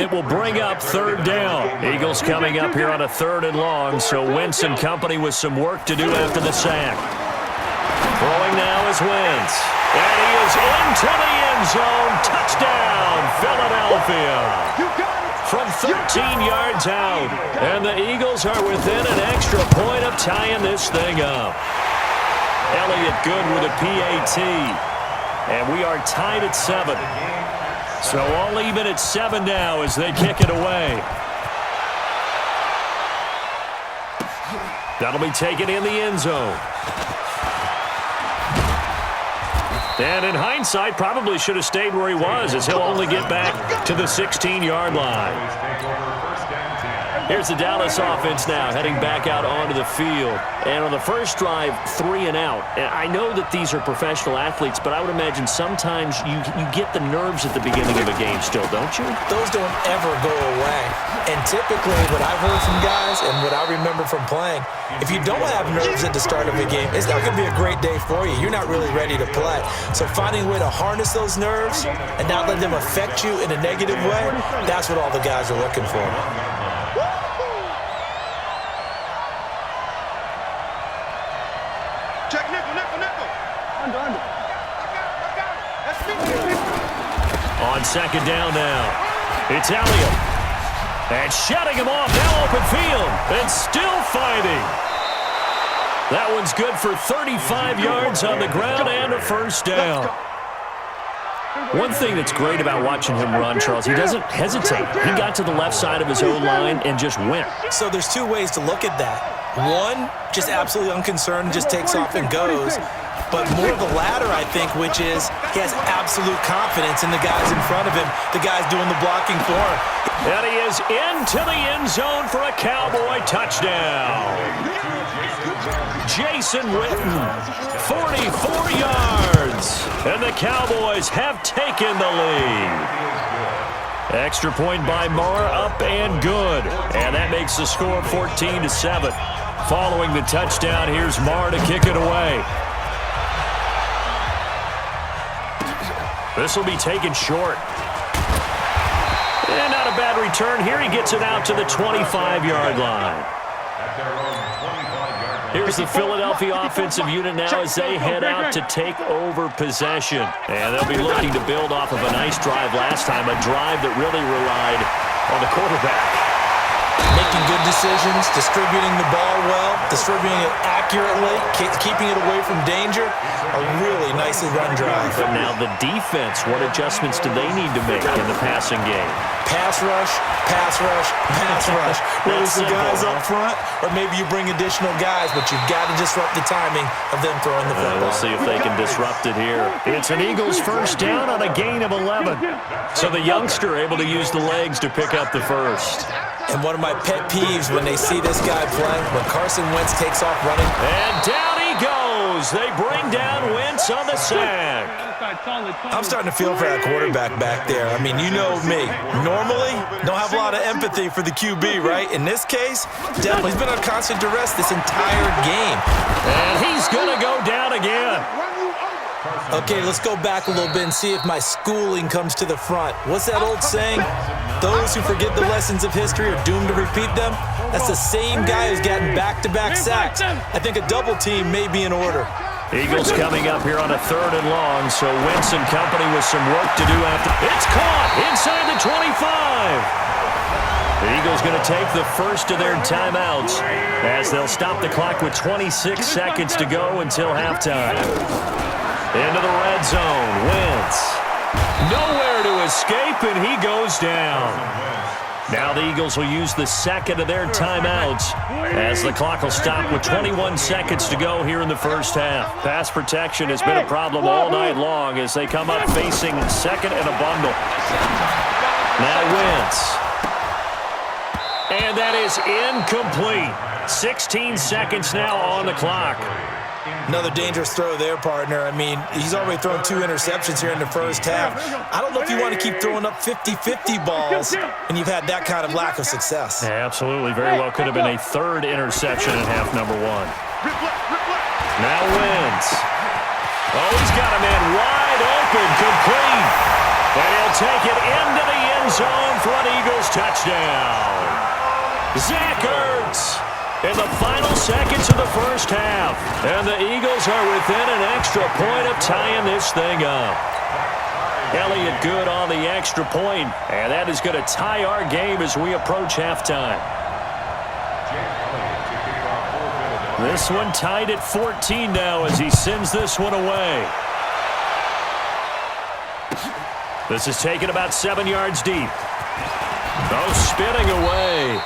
it will bring up third down. Eagles coming up here on a 3rd and long, so Wentz and company with some work to do after the sack. Throwing now is Wentz. And he is into the end zone. Touchdown, Philadelphia. From 13 yards out. And the Eagles are within an extra point of tying this thing up. Elliott good with a PAT. And we are tied at 7. So all even at 7 now as they kick it away. That'll be taken in the end zone. And in hindsight, probably should have stayed where he was, as he'll only get back to the 16-yard line. Here's the Dallas offense now, heading back out onto the field. And on the first drive, 3 and out. And I know that these are professional athletes, but I would imagine sometimes you get the nerves at the beginning of a game still, don't you? Those don't ever go away. And typically, what I've heard from guys and what I remember from playing, if you don't have nerves at the start of a game, it's not going to be a great day for you. You're not really ready to play. So finding a way to harness those nerves and not let them affect you in a negative way, that's what all the guys are looking for. On 2nd down now, it's Elliott. And shutting him off, now open field, and still fighting. That one's good for 35 yards on the ground and a first down. One thing that's great about watching him run, Charles, he doesn't hesitate. He got to the left side of his O-line and just went. So there's 2 ways to look at that. One, just absolutely unconcerned, just takes off and goes. But more of the latter, I think, which is he has absolute confidence in the guys in front of him, the guys doing the blocking for him. And he is into the end zone for a Cowboy touchdown. Jason Witten, 44 yards. And the Cowboys have taken the lead. Extra point by Marr, up and good. And that makes the score 14-7. Following the touchdown, here's Marr to kick it away. This will be taken short. And not a bad return. Here he gets it out to the 25-yard line. Here's the Philadelphia offensive unit now as they head out to take over possession. And they'll be looking to build off of a nice drive last time, a drive that really relied on the quarterback. Making good decisions, distributing the ball well, distributing it accurately, keeping it away from danger. A really nicely run drive. But now the defense, what adjustments do they need to make in the passing game? Pass rush, pass rush, pass rush. Whether it's the guys up front or maybe you bring additional guys, but you've got to disrupt the timing of them throwing the football. We'll see if they can disrupt it here. It's an Eagles first down on a gain of 11. So the youngster able to use the legs to pick up the first. And one of my pet peeves when they see this guy play, when Carson Wentz takes off running. And down he goes. They bring down Wentz on the sack. I'm starting to feel for that quarterback back there. I mean, you know me. Normally, don't have a lot of empathy for the QB, right? In this case, definitely. He's been on constant duress this entire game. And he's going to go down again. Okay, let's go back a little bit and see if my schooling comes to the front. What's that old saying? Those who forget the lessons of history are doomed to repeat them. That's the same guy who's gotten back-to-back sacks. I think a double team may be in order. Eagles coming up here on a 3rd and long, so Wentz and company with some work to do after. It's caught inside the 25. The Eagles going to take the first of their timeouts as they'll stop the clock with 26 seconds to go until halftime. Into the red zone, Wentz. Nowhere to escape, and he goes down. Now the Eagles will use the second of their timeouts as the clock will stop with 21 seconds to go here in the first half. Pass protection has been a problem all night long as they come up facing second and a bundle. Now Wentz. And that is incomplete. 16 seconds now on the clock. Another dangerous throw there, partner. I mean, he's already thrown 2 interceptions here in the first half. I don't know if you want to keep throwing up 50-50 balls when you've had that kind of lack of success. Yeah, absolutely. Very well could have been a 3rd interception in half number 1. Now Wentz. Oh, he's got a man wide open, complete. And he'll take it into the end zone for an Eagles Touchdown. Zach Ertz in the final seconds of the first half. And the Eagles are within an extra point of tying this thing up. Elliott good on the extra point, and that is going to tie our game as we approach halftime. This one tied at 14 now as he sends this one away. This is taken about 7 yards deep. Oh, spinning away.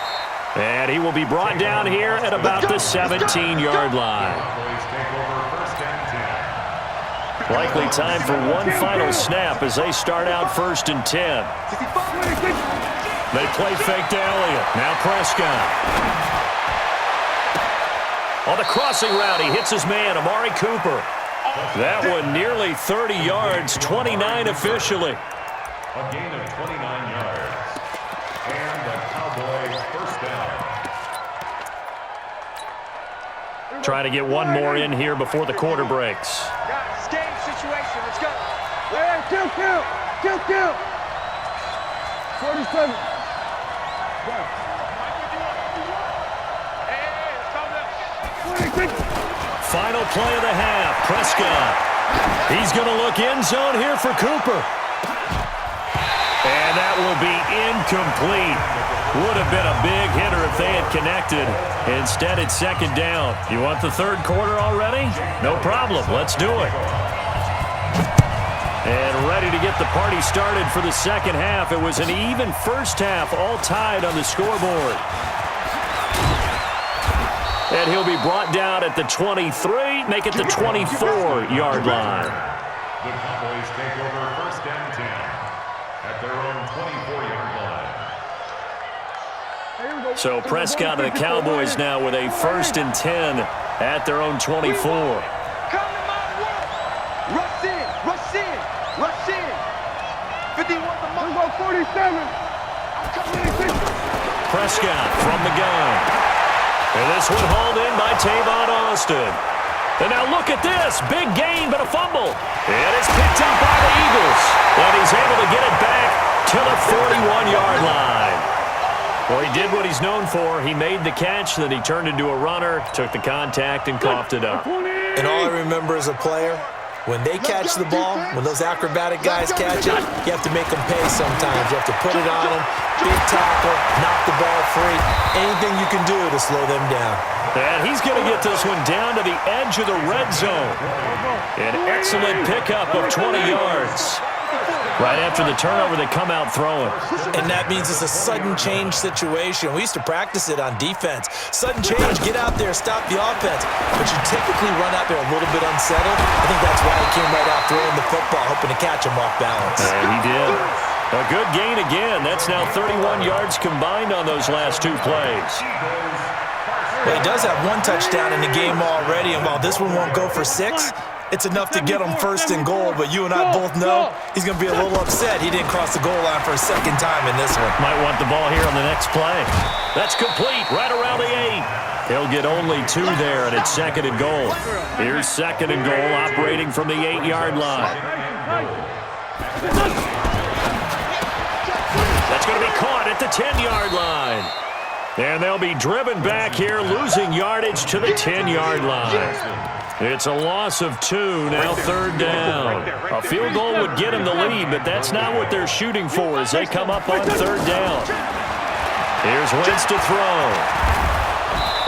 And he will be brought down here at about the 17-yard line. Likely time for one final snap as they start out 1st and 10. They play fake to Elliott. Now Prescott. On the crossing route, he hits his man, Amari Cooper. That one nearly 30 yards, 29 officially. A gain of 29 yards. And the Cowboys first down. Trying to get one more in here before the quarter breaks. Guys, game situation. Let's go. Hey, kill. 47. Final play of the half, Prescott. He's going to look end zone here for Cooper. And that will be incomplete. Would have been a big hitter if they had connected. Instead, it's 2nd down. You want the 3rd quarter already? No problem. Let's do it. And ready to get the party started for the 2nd half. It was an even first half, all tied on the scoreboard. And he'll be brought down at the 23, make it the 24-yard line. The Cowboys take over 1st and 10 at their own 24-yard line. So Prescott and the Cowboys now with a 1st and 10 at their own 24. Come to my work. Rush in. 51 the mark. 47. Prescott from the gun. And this one hauled in by Tavon Austin. And now look at this. Big gain, but a fumble. And it's picked up by the Eagles. And he's able to get it back to the 41-yard line. Well, he did what he's known for. He made the catch, then he turned into a runner, took the contact, and coughed it up. And all I remember as a player, when they catch the ball, when those acrobatic guys catch it, you have to make them pay sometimes. You have to put it on them, big tackle, knock the ball free. Anything you can do to slow them down. And he's going to get this one down to the edge of the red zone. An excellent pickup of 20 yards. Right after the turnover, they come out throwing. And that means it's a sudden change situation. We used to practice it on defense. Sudden change, get out there, stop the offense. But you typically run out there a little bit unsettled. I think that's why he came right out throwing the football, hoping to catch him off balance. And he did. A good gain again. That's now 31 yards combined on those last 2 plays. Well, he does have 1 touchdown in the game already, and while this one won't go for 6, it's enough to get him 1st and goal, but you and I both know he's going to be a little upset he didn't cross the goal line for a 2nd time in this one. Might want the ball here on the next play. That's complete right around the 8. He'll get only 2 there, and it's 2nd and goal. Here's 2nd and goal operating from the 8-yard line. That's going to be caught at the 10-yard line. And they'll be driven back here, losing yardage to the 10-yard line. It's a loss of 2, now 3rd down. A field goal would get him the lead, but that's not what they're shooting for as they come up on 3rd down. Here's Wentz to throw.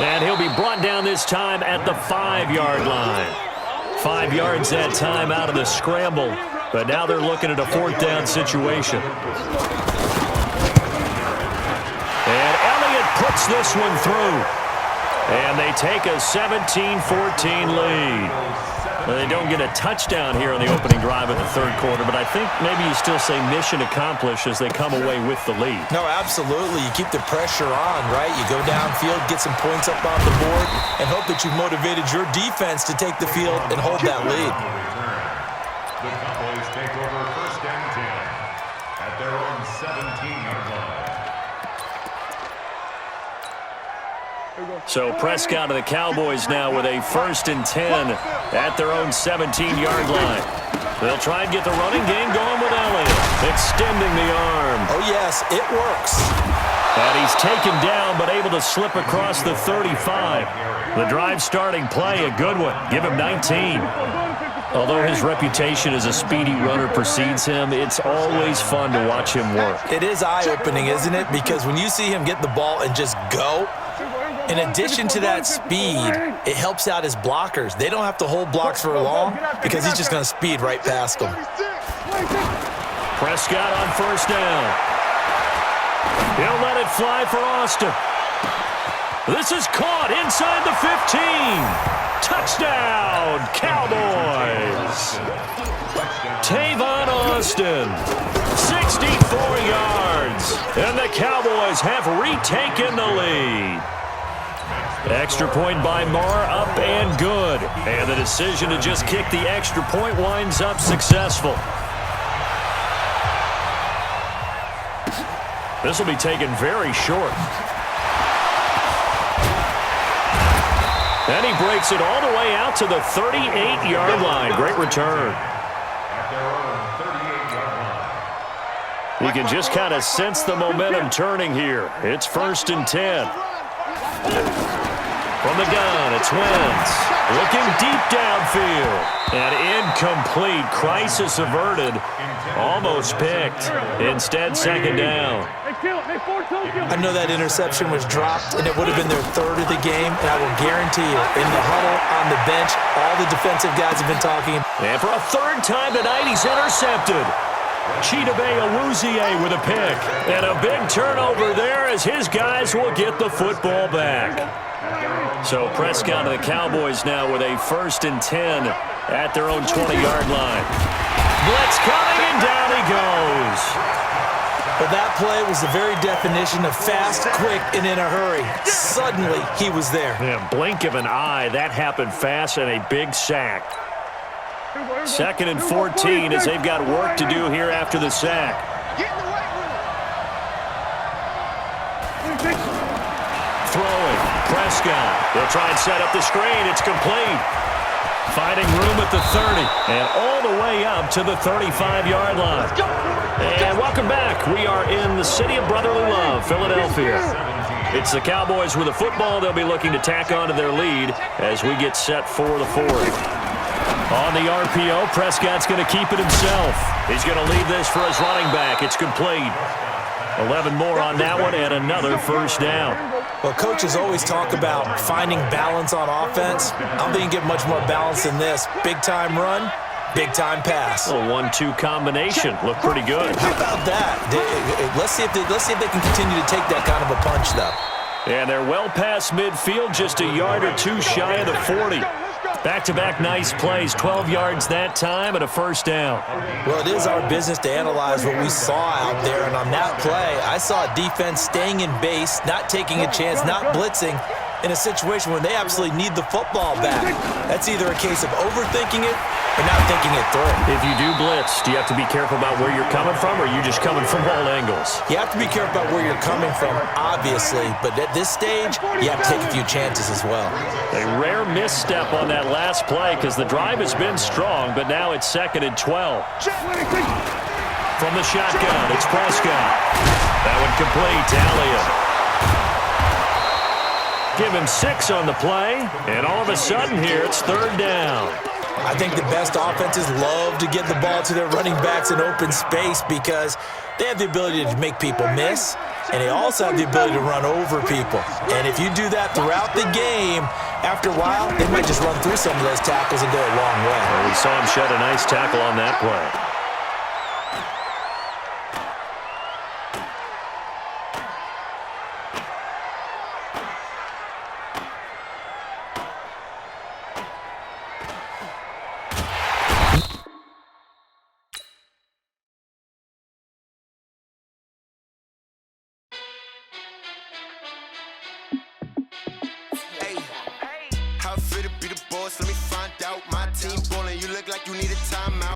And he'll be brought down this time at the 5-yard line. 5 yards that time out of the scramble, but now they're looking at a 4th down situation. And Elliott puts this one through. And they take a 17-14 lead. Well, they don't get a touchdown here on the opening drive of the 3rd quarter, but I think maybe you still say mission accomplished as they come away with the lead. No, absolutely. You keep the pressure on, right? You go downfield, get some points up on the board, and hope that you've motivated your defense to take the field and hold that lead. The Cowboys take over 1st and 10 at their own 17-yard line. So Prescott of the Cowboys now with a 1st and 10 at their own 17-yard line. They'll try and get the running game going with Elliott, extending the arm. Oh, yes, it works. And he's taken down, but able to slip across the 35. The drive starting play, a good one. Give him 19. Although his reputation as a speedy runner precedes him, it's always fun to watch him work. It is eye-opening, isn't it? Because when you see him get the ball and just go, in addition to that speed, it helps out his blockers. They don't have to hold blocks for long because he's just going to speed right past them. Prescott on first down. He'll let it fly for Austin. This is caught inside the 15. Touchdown, Cowboys. Tavon Austin, 64 yards. And the Cowboys have retaken the lead. Extra point by Marr, up and good. And the decision to just kick the extra point winds up successful. This will be taken very short. And he breaks it all the way out to the 38-yard line. Great return. You can just kind of sense the momentum turning here. It's 1st and 10. From the gun, it's Wentz. Looking deep downfield. And incomplete. Crisis averted. Almost picked. Instead, 2nd down. I know that interception was dropped, and it would have been their 3rd of the game, and I will guarantee you, in the huddle, on the bench, all the defensive guys have been talking. And for a 3rd time tonight, he's intercepted. Chidobe Awuzie with a pick. And a big turnover there as his guys will get the football back. So Prescott and the Cowboys now with a 1st and 10 at their own 20-yard line. Blitz coming, and down he goes. Well, that play was the very definition of fast, quick, and in a hurry. Suddenly, he was there. Yeah, blink of an eye. That happened fast, and a big sack. 2nd and 14 as they've got work to do here after the sack. Throwing, Prescott. They'll try and set up the screen. It's complete. Finding room at the 30 and all the way up to the 35-yard line. And welcome back. We are in the city of brotherly love, Philadelphia. It's the Cowboys with the football. They'll be looking to tack on to their lead as we get set for the 4th. On the RPO, Prescott's going to keep it himself. He's going to leave this for his running back. It's complete. 11 more on that one and another 1st down. Well, coaches always talk about finding balance on offense. I don't think you get much more balance than this. Big-time run, big-time pass. A 1-2 combination. Looked pretty good. How about that? Let's see if they can continue to take that kind of a punch, though. And they're well past midfield, just a yard or two shy of the 40. Back-to-back nice plays, 12 yards that time and a 1st down. Well, it is our business to analyze what we saw out there, and on that play, I saw a defense staying in base, not taking a chance, not blitzing, in a situation where they absolutely need the football back. That's either a case of overthinking it or not thinking it through. If you do blitz, do you have to be careful about where you're coming from, or are you just coming from all angles? You have to be careful about where you're coming from, obviously, but at this stage, you have to take a few chances as well. A rare misstep on that last play because the drive has been strong, but now it's 2nd and 12. From the shotgun, it's Prescott. That one complete to Elliott. Give him 6 on the play, and all of a sudden here it's 3rd down. I think the best offenses love to get the ball to their running backs in open space because they have the ability to make people miss, and they also have the ability to run over people. And if you do that throughout the game, after a while, they might just run through some of those tackles and go a long way. Well, we saw him shed a nice tackle on that play. How fit to be the boss? Let me find out. My team ballin', you look like you need a timeout.